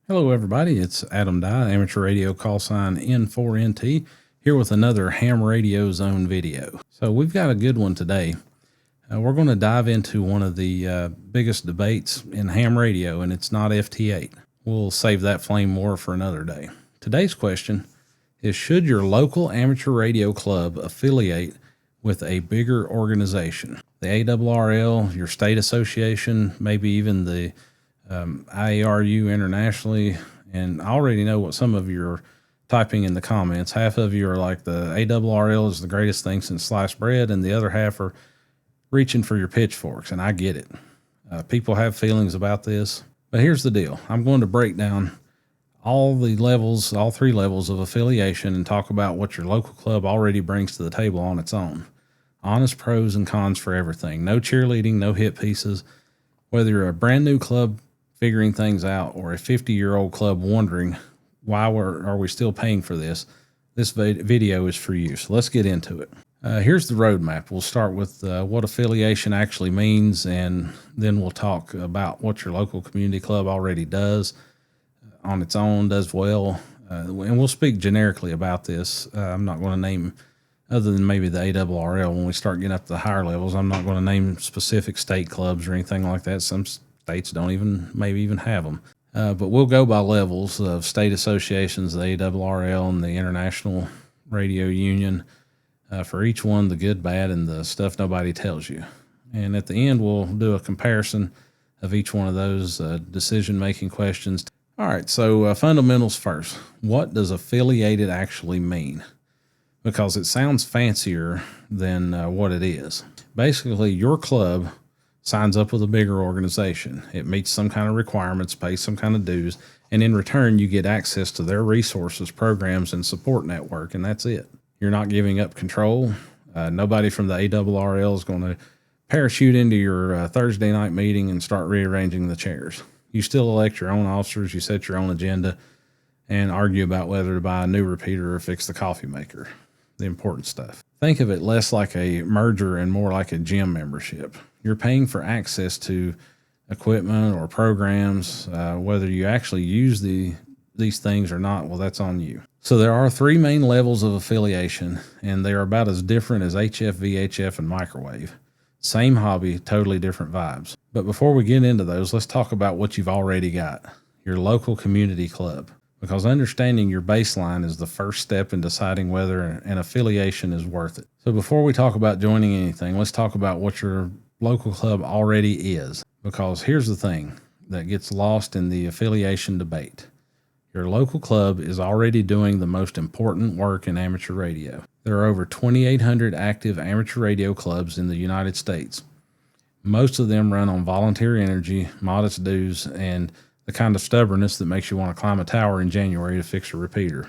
Hello, everybody. It's Adam Dye, amateur radio call sign N4NT, here with another Ham Radio Zone video. So we've got a good one today. We're going to dive into one of the biggest debates in ham radio, and it's not FT8. We'll save that flame war for another day. Today's question is, should your local amateur radio club affiliate with a bigger organization? The ARRL, your state association, maybe even the IARU internationally, and I already know what some of you are typing in the comments. Half of you are like, the ARRL is the greatest thing since sliced bread, and the other half are reaching for your pitchforks, and I get it. People have feelings about this, but here's the deal. I'm going to break down all the levels, all three levels of affiliation, and talk about what your local club already brings to the table on its own. Honest pros and cons for everything. No cheerleading, no hit pieces. Whether you're a brand new club figuring things out or a 50-year-old club wondering why are we still paying for this, this video is for you. So let's get into it. Here's the roadmap. We'll start with what affiliation actually means, and then we'll talk about what your local community club already does on its own, does well, and we'll speak generically about this. I'm not going to name, other than maybe the ARRL, when we start getting up to the higher levels, I'm not going to name specific state clubs or anything like that. Some states don't maybe even have them. But we'll go by levels of state associations, the ARRL and the International Radio Union, for each one, the good, bad, and the stuff nobody tells you. And at the end, we'll do a comparison of each one of those decision-making questions. All right, so fundamentals first. What does affiliated actually mean? Because it sounds fancier than what it is. Basically, your club signs up with a bigger organization. It meets some kind of requirements, pays some kind of dues, and in return, you get access to their resources, programs, and support network, and that's it. You're not giving up control. Nobody from the ARRL is going to parachute into your Thursday night meeting and start rearranging the chairs. You still elect your own officers, you set your own agenda, and argue about whether to buy a new repeater or fix the coffee maker, the important stuff. Think of it less like a merger and more like a gym membership. You're paying for access to equipment or programs. Whether you actually use these things or not, well, that's on you. So there are three main levels of affiliation, and they are about as different as HF, VHF, and microwave. Same hobby, totally different vibes. But before we get into those, let's talk about what you've already got, your local community club. Because understanding your baseline is the first step in deciding whether an affiliation is worth it. So before we talk about joining anything, let's talk about what your local club already is. Because here's the thing that gets lost in the affiliation debate. Your local club is already doing the most important work in amateur radio. There are over 2,800 active amateur radio clubs in the United States. Most of them run on volunteer energy, modest dues, and the kind of stubbornness that makes you want to climb a tower in January to fix a repeater,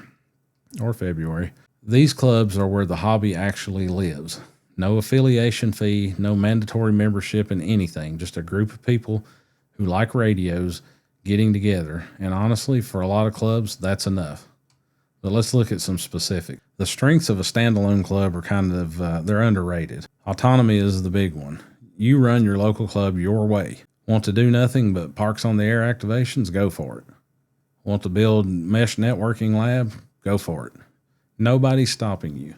or February. These clubs are where the hobby actually lives. No affiliation fee, no mandatory membership in anything, just a group of people who like radios getting together. And honestly, for a lot of clubs, that's enough. But let's look at some specifics. The strengths of a standalone club are kind of, they're underrated. Autonomy is the big one. You run your local club your way. Want to do nothing but parks on the air activations? Go for it. Want to build mesh networking lab? Go for it. Nobody's stopping you.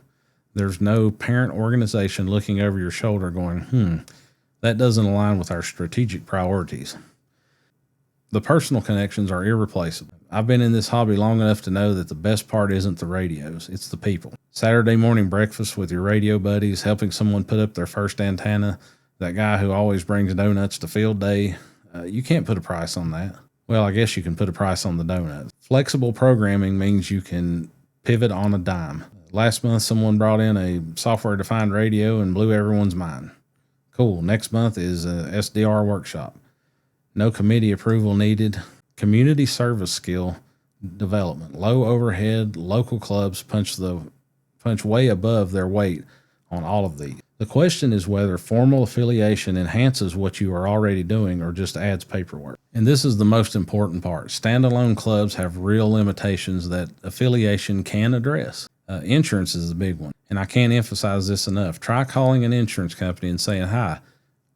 There's no parent organization looking over your shoulder going, that doesn't align with our strategic priorities. The personal connections are irreplaceable. I've been in this hobby long enough to know that the best part isn't the radios, it's the people. Saturday morning breakfast with your radio buddies, helping someone put up their first antenna, that guy who always brings donuts to field day. You can't put a price on that. Well, I guess you can put a price on the donuts. Flexible programming means you can pivot on a dime. Last month, someone brought in a software-defined radio and blew everyone's mind. Cool. Next month is a SDR workshop. No committee approval needed. Community service skill development. Low overhead, local clubs punch way above their weight on all of these. The question is whether formal affiliation enhances what you are already doing or just adds paperwork. And this is the most important part. Standalone clubs have real limitations that affiliation can address. Insurance is the big one. And I can't emphasize this enough. Try calling an insurance company and saying, "Hi,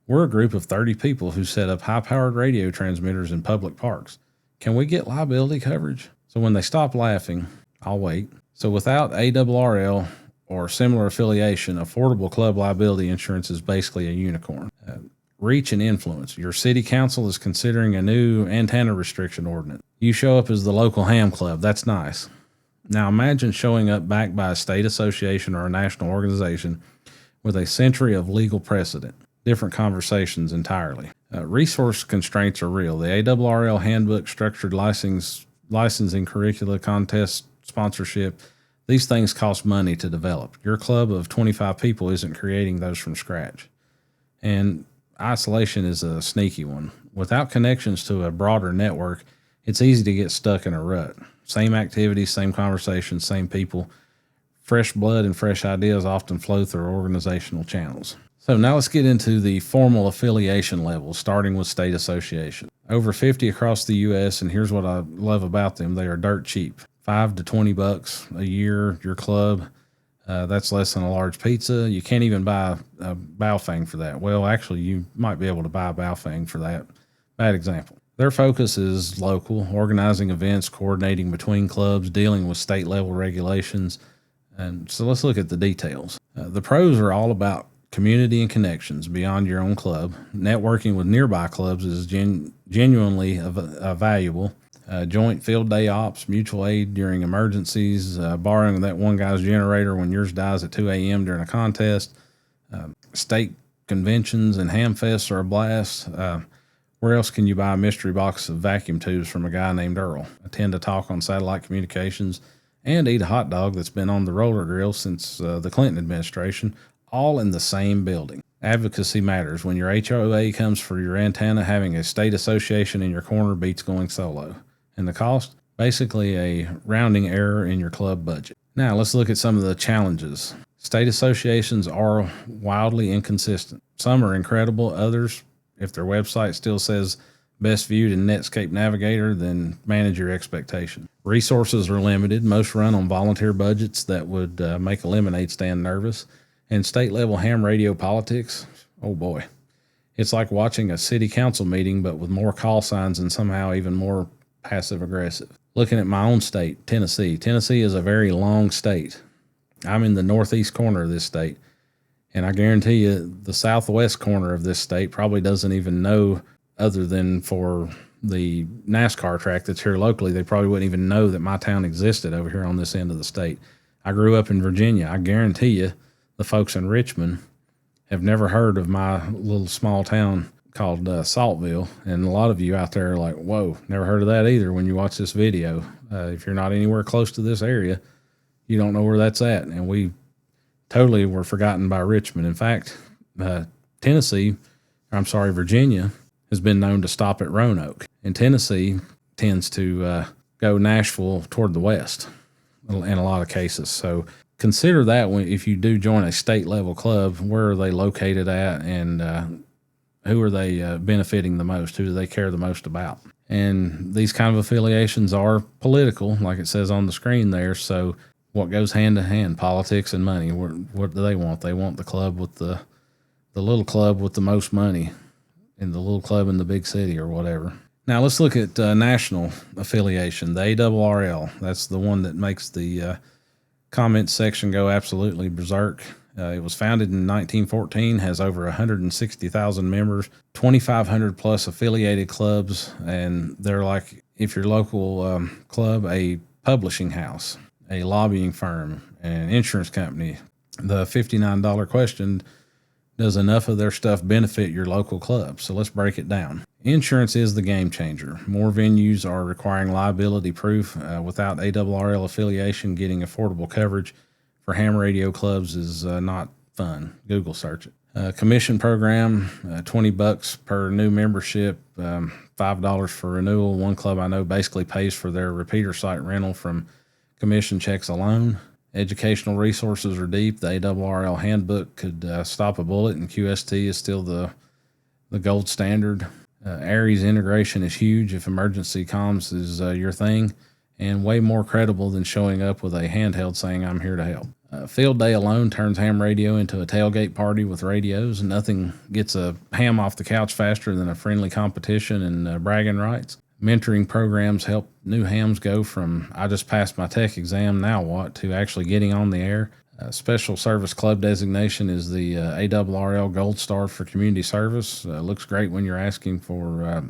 we're a group of 30 people who set up high-powered radio transmitters in public parks. Can we get liability coverage? So when they stop laughing, I'll wait. So without ARRL or similar affiliation, affordable club liability insurance is basically a unicorn. Reach and influence. Your city council is considering a new antenna restriction ordinance. You show up as the local ham club. That's nice. Now imagine showing up backed by a state association or a national organization with a century of legal precedent. Different conversations entirely. Resource constraints are real. The ARRL handbook, structured licensing, curricula, contest, sponsorship, these things cost money to develop. Your club of 25 people isn't creating those from scratch. And isolation is a sneaky one. Without connections to a broader network, it's easy to get stuck in a rut. Same activities, same conversations, same people. Fresh blood and fresh ideas often flow through organizational channels. So now let's get into the formal affiliation levels, starting with state association. Over 50 across the U.S., and here's what I love about them. They are dirt cheap. $5 to $20 a year, your club. That's less than a large pizza. You can't even buy a Baofeng for that. Well, actually, you might be able to buy a Baofeng for that. Bad example. Their focus is local, organizing events, coordinating between clubs, dealing with state-level regulations. And so let's look at the details. The pros are all about community and connections beyond your own club. Networking with nearby clubs is genuinely valuable. Joint field day ops, mutual aid during emergencies, borrowing that one guy's generator when yours dies at 2 a.m. during a contest. State conventions and ham fests are a blast. Where else can you buy a mystery box of vacuum tubes from a guy named Earl? Attend a talk on satellite communications and eat a hot dog that's been on the roller grill since the Clinton administration, all in the same building. Advocacy matters. When your HOA comes for your antenna, having a state association in your corner beats going solo. And the cost? Basically a rounding error in your club budget. Now let's look at some of the challenges. State associations are wildly inconsistent. Some are incredible. Others, if their website still says best viewed in Netscape Navigator, then manage your expectation. Resources are limited. Most run on volunteer budgets that would make a lemonade stand nervous. And state-level ham radio politics, oh boy. It's like watching a city council meeting, but with more call signs and somehow even more passive-aggressive. Looking at my own state, Tennessee. Tennessee is a very long state. I'm in the northeast corner of this state, and I guarantee you the southwest corner of this state probably doesn't even know, other than for the NASCAR track that's here locally, they probably wouldn't even know that my town existed over here on this end of the state. I grew up in Virginia. I guarantee you the folks in Richmond have never heard of my little small town called Saltville. And a lot of you out there are like, whoa, never heard of that either when you watch this video. If you're not anywhere close to this area, you don't know where that's at. And we totally were forgotten by Richmond. In fact, Virginia has been known to stop at Roanoke. And Tennessee tends to go Nashville toward the west in a lot of cases. So consider that if you do join a state-level club, where are they located at, and who are they benefiting the most? Who do they care the most about? And these kind of affiliations are political, like it says on the screen there. So what goes hand in hand? Politics and money. What do they want? They want the club with the little club with the most money, and the little club in the big city or whatever. Now let's look at national affiliation, the ARRL. That's the one that makes the comments section go absolutely berserk. It was founded in 1914, has over 160,000 members, 2,500 plus affiliated clubs, and they're like, if your local club, a publishing house, a lobbying firm, an insurance company. The $59 question, does enough of their stuff benefit your local club? So let's break it down. Insurance is the game changer. More venues are requiring liability proof. Without ARRL affiliation, getting affordable coverage for ham radio clubs is not fun. Google search it. Commission program, $20 per new membership, $5 for renewal. One club I know basically pays for their repeater site rental from commission checks alone. Educational resources are deep. The ARRL handbook could stop a bullet, and QST is still the gold standard. ARIES integration is huge if emergency comms is your thing, and way more credible than showing up with a handheld saying, I'm here to help. Field day alone turns ham radio into a tailgate party with radios. Nothing gets a ham off the couch faster than a friendly competition and bragging rights. Mentoring programs help new hams go from "I just passed my tech exam, now what?" to actually getting on the air. Special Service Club designation is the ARRL Gold Star for community service. Looks great when you're asking for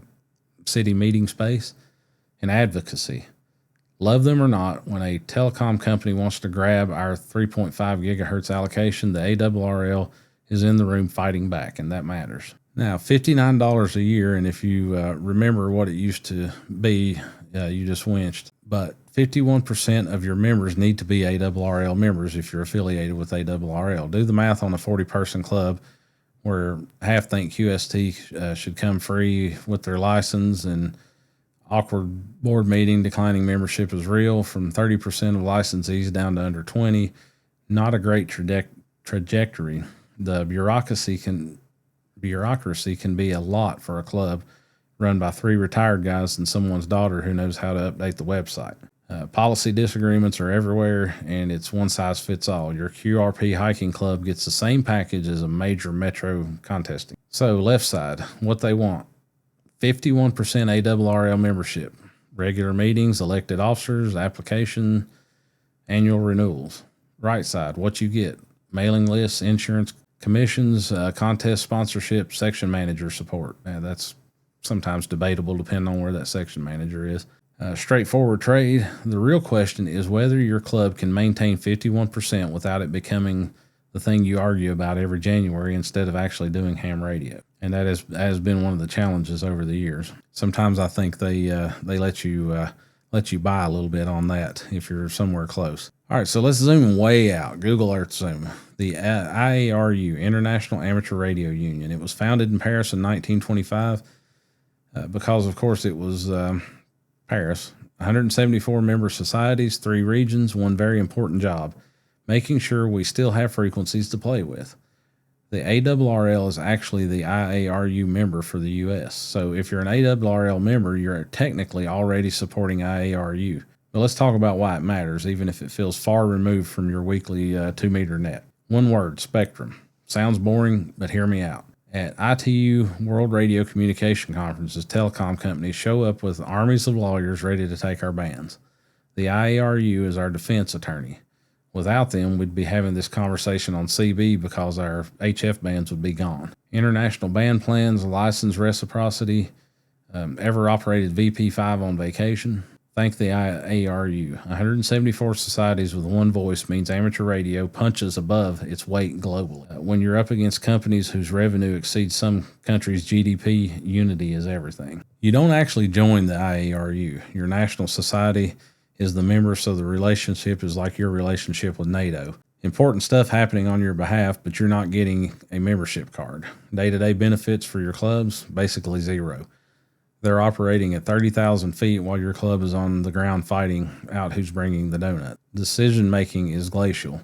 city meeting space. And advocacy. Love them or not, when a telecom company wants to grab our 3.5 gigahertz allocation, the ARRL is in the room fighting back, and that matters. Now, $59 a year, and if you remember what it used to be, you just winched. But 51% of your members need to be ARRL members if you're affiliated with ARRL. Do the math on a 40-person club where half think QST should come free with their license, and awkward board meeting declining membership is real, from 30% of licensees down to under 20. Not a great trajectory. The bureaucracy can be a lot for a club run by 3 retired guys and someone's daughter who knows how to update the website. Policy disagreements are everywhere, and it's one size fits all. Your QRP hiking club gets the same package as a major metro contesting. So left side, what they want: 51% ARRL membership, regular meetings, elected officers, application, annual renewals. Right side, what you get: mailing lists, insurance commissions, contest sponsorship, section manager support. That's sometimes debatable depending on where that section manager is. Straightforward trade. The real question is whether your club can maintain 51% without it becoming the thing you argue about every January instead of actually doing ham radio. And that has been one of the challenges over the years. Sometimes I think they let you buy a little bit on that if you're somewhere close. All right, so let's zoom way out. Google Earth zoom. The IARU, International Amateur Radio Union. It was founded in Paris in 1925 because, of course, it was Paris. 174 member societies, 3 regions, one very important job: making sure we still have frequencies to play with. The ARRL is actually the IARU member for the U.S. So if you're an ARRL member, you're technically already supporting IARU. But let's talk about why it matters, even if it feels far removed from your weekly 2-meter net. One word: spectrum. Sounds boring, but hear me out. At ITU World Radio Communication Conferences, telecom companies show up with armies of lawyers ready to take our bands. The IARU is our defense attorney. Without them, we'd be having this conversation on CB because our HF bands would be gone. International band plans, license reciprocity, ever operated VP5 on vacation. Thank the IARU. 174 societies with one voice means amateur radio punches above its weight globally. When you're up against companies whose revenue exceeds some countries' GDP, unity is everything. You don't actually join the IARU. Your national society is the member, so the relationship is like your relationship with NATO. Important stuff happening on your behalf, but you're not getting a membership card. Day-to-day benefits for your clubs, basically zero. They're operating at 30,000 feet while your club is on the ground fighting out who's bringing the donut. Decision-making is glacial.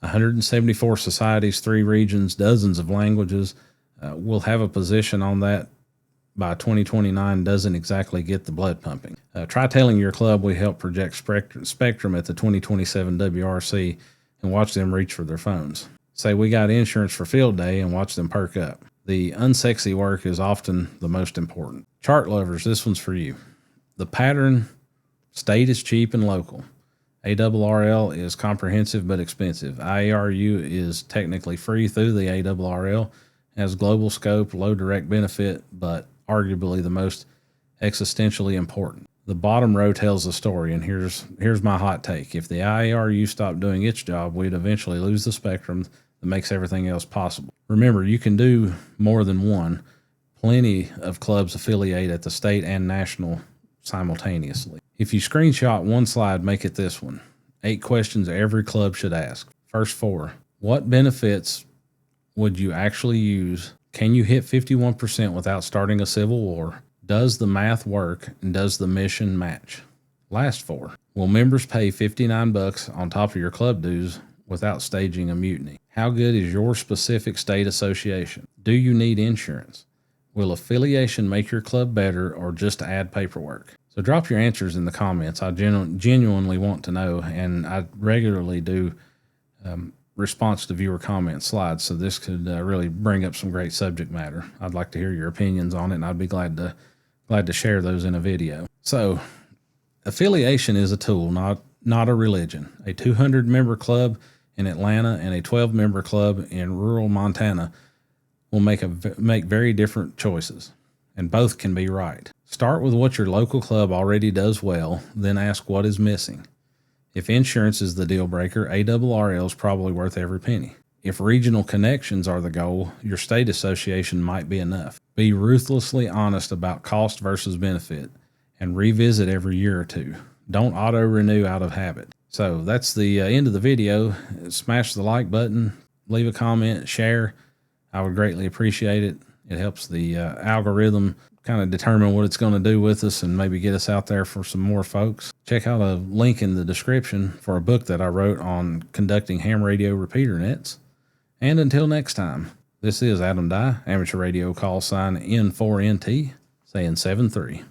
174 societies, 3 regions, dozens of languages. We'll have a position on that by 2029 doesn't exactly get the blood pumping. Try telling your club we help project Spectrum at the 2027 WRC and watch them reach for their phones. Say we got insurance for field day and watch them perk up. The unsexy work is often the most important. Chart lovers, this one's for you. The pattern: state is cheap and local. ARRL is comprehensive but expensive. IARU is technically free through the ARRL, has global scope, low direct benefit, but arguably the most existentially important. The bottom row tells the story, and here's my hot take. If the IARU stopped doing its job, we'd eventually lose the spectrum that makes everything else possible. Remember, you can do more than one. Plenty of clubs affiliate at the state and national simultaneously. If you screenshot one slide, make it this one. 8 questions every club should ask. First 4. What benefits would you actually use? Can you hit 51% without starting a civil war? Does the math work, and does the mission match? Last 4. Will members pay $59 on top of your club dues without staging a mutiny? How good is your specific state association? Do you need insurance? Will affiliation make your club better or just add paperwork? So drop your answers in the comments. I genuinely want to know, and I regularly do response to viewer comment slides, so this could really bring up some great subject matter. I'd like to hear your opinions on it, and I'd be glad to glad to share those in a video. So affiliation is a tool, not a religion. A 200-member club in Atlanta and a 12-member club in rural Montana will make very different choices, and both can be right. Start with what your local club already does well, then ask what is missing. If insurance is the deal breaker, ARRL is probably worth every penny. If regional connections are the goal, your state association might be enough. Be ruthlessly honest about cost versus benefit, and revisit every year or two. Don't auto-renew out of habit. So that's the end of the video. Smash the like button, leave a comment, share. I would greatly appreciate it. It helps the algorithm kind of determine what it's going to do with us and maybe get us out there for some more folks. Check out a link in the description for a book that I wrote on conducting ham radio repeater nets. And until next time, this is Adam Dye, amateur radio call sign N4NT, saying 7-3.